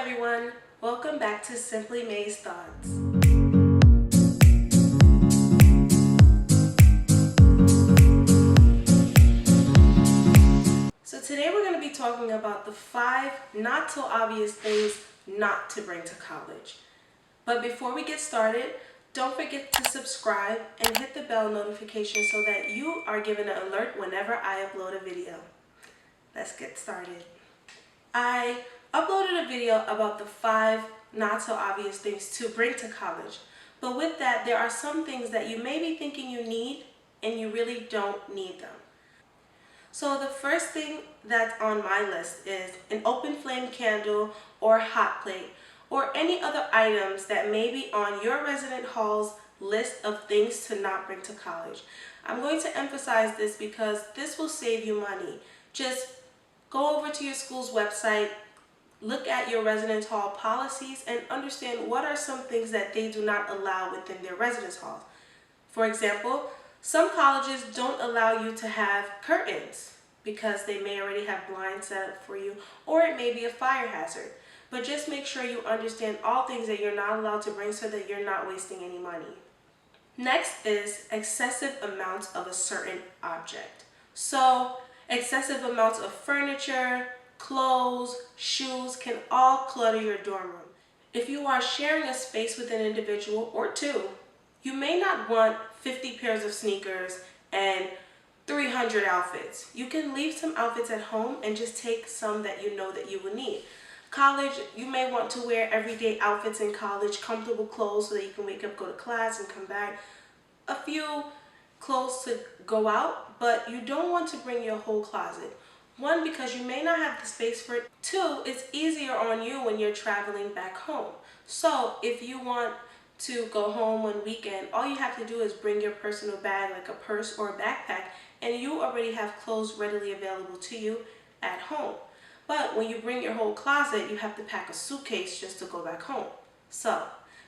everyone, welcome back to Simply May's Thoughts. So today we're going to be talking about the 5 not so obvious things not to bring to college. But before we get started, don't forget to subscribe and hit the bell notification so that you are given an alert whenever I upload a video. Let's get started. I uploaded a video about the 5 not so obvious things to bring to college. But with that, there are some things that you may be thinking you need and you really don't need them. So the first thing that's on my list is an open flame candle or hot plate or any other items that may be on your resident hall's list of things to not bring to college. I'm going to emphasize this because this will save you money. Just go over to your school's website, look at your residence hall policies, and understand what are some things that they do not allow within their residence halls. For example, some colleges don't allow you to have curtains because they may already have blinds set up for you, or it may be a fire hazard. But just make sure you understand all things that you're not allowed to bring so that you're not wasting any money. Next is excessive amounts of a certain object. So excessive amounts of furniture, clothes, shoes can all clutter your dorm room. If you are sharing a space with an individual or two, you may not want 50 pairs of sneakers and 300 outfits. You can leave some outfits at home and just take some that you know that you will need. College, you may want to wear everyday outfits in college, comfortable clothes so that you can wake up, go to class, and come back. A few clothes to go out, but you don't want to bring your whole closet. 1, because you may not have the space for it. 2, it's easier on you when you're traveling back home. So if you want to go home one weekend, all you have to do is bring your personal bag, like a purse or a backpack, and you already have clothes readily available to you at home. But when you bring your whole closet, you have to pack a suitcase just to go back home. So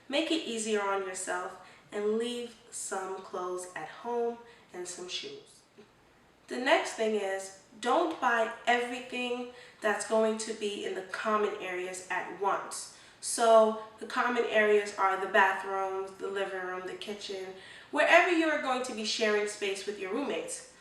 make it easier on yourself and leave some clothes at home and some shoes. The next thing is, don't buy everything that's going to be in the common areas at once. So the common areas are the bathrooms, the living room, the kitchen, wherever you are going to be sharing space with your roommates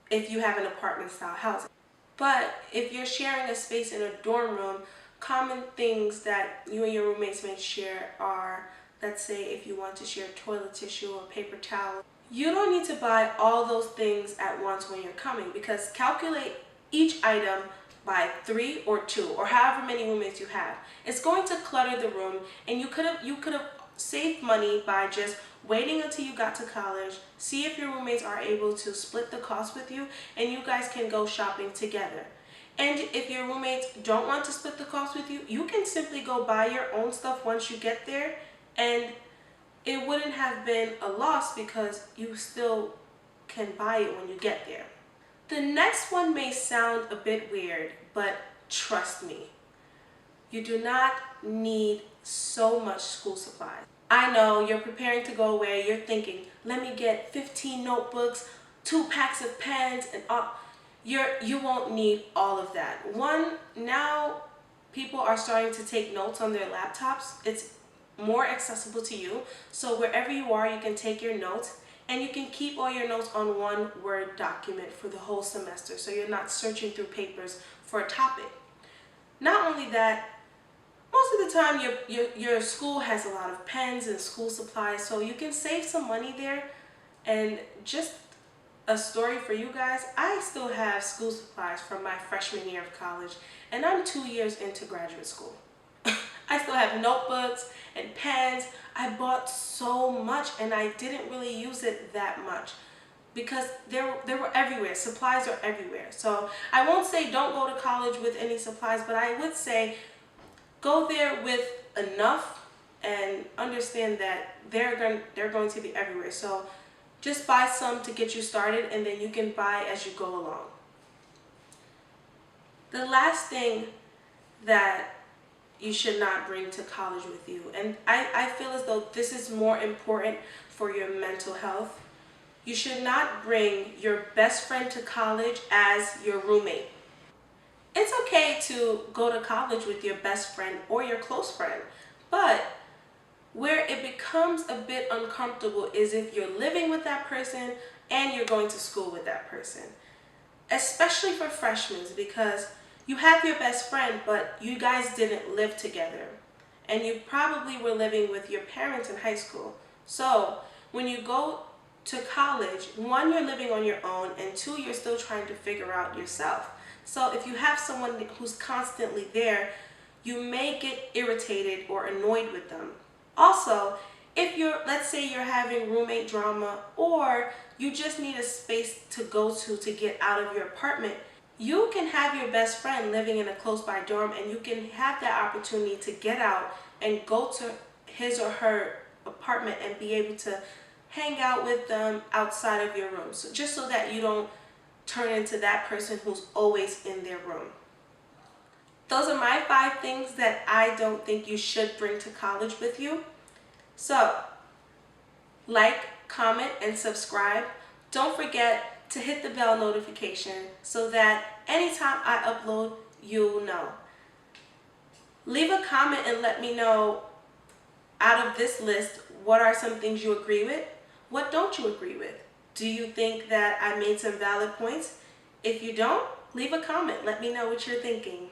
if you have an apartment style housing. But if you're sharing a space in a dorm room, common things that you and your roommates may share are, let's say if you want to share toilet tissue or paper towel, you don't need to buy all those things at once when you're coming, because calculate each item by 3 or 2 or however many roommates you have. It's going to clutter the room, and you could have saved money by just waiting until you got to college, see if your roommates are able to split the cost with you, and you guys can go shopping together. And if your roommates don't want to split the cost with you, you can simply go buy your own stuff once you get there, and it wouldn't have been a loss because you still can buy it when you get there. The next one may sound a bit weird, but trust me, you do not need so much school supplies. I know you're preparing to go away, you're thinking, let me get 15 notebooks, 2 packs of pens, and all. You won't need all of that. 1, now people are starting to take notes on their laptops. It's more accessible to you, so wherever you are, you can take your notes, and you can keep all your notes on one Word document for the whole semester, so you're not searching through papers for a topic. Not only that, most of the time your school has a lot of pens and school supplies, so you can save some money there. And just a story for you guys, I still have school supplies from my freshman year of college, and I'm 2 years into graduate school. I still have notebooks and pens. I bought so much, and I didn't really use it that much because they were everywhere. Supplies are everywhere. So I won't say don't go to college with any supplies, but I would say go there with enough and understand that they're going to be everywhere. So just buy some to get you started, and then you can buy as you go along. The last thing that you should not bring to college with you, and I feel as though this is more important for your mental health, you should not bring your best friend to college as your roommate. It's okay to go to college with your best friend or your close friend, but where it becomes a bit uncomfortable is if you're living with that person and you're going to school with that person. Especially for freshmen, because you have your best friend, but you guys didn't live together. And you probably were living with your parents in high school. So when you go to college, one, you're living on your own, and two, you're still trying to figure out yourself. So if you have someone who's constantly there, you may get irritated or annoyed with them. Also, if let's say you're having roommate drama, or you just need a space to go to get out of your apartment, you can have your best friend living in a close by dorm, and you can have that opportunity to get out and go to his or her apartment and be able to hang out with them outside of your room. So just so that you don't turn into that person who's always in their room. Those are my 5 things that I don't think you should bring to college with you. So, like, comment, and subscribe. Don't forget to hit the bell notification so that anytime I upload, you'll know. Leave a comment and let me know, out of this list, what are some things you agree with? What don't you agree with? Do you think that I made some valid points? If you don't, leave a comment. Let me know what you're thinking.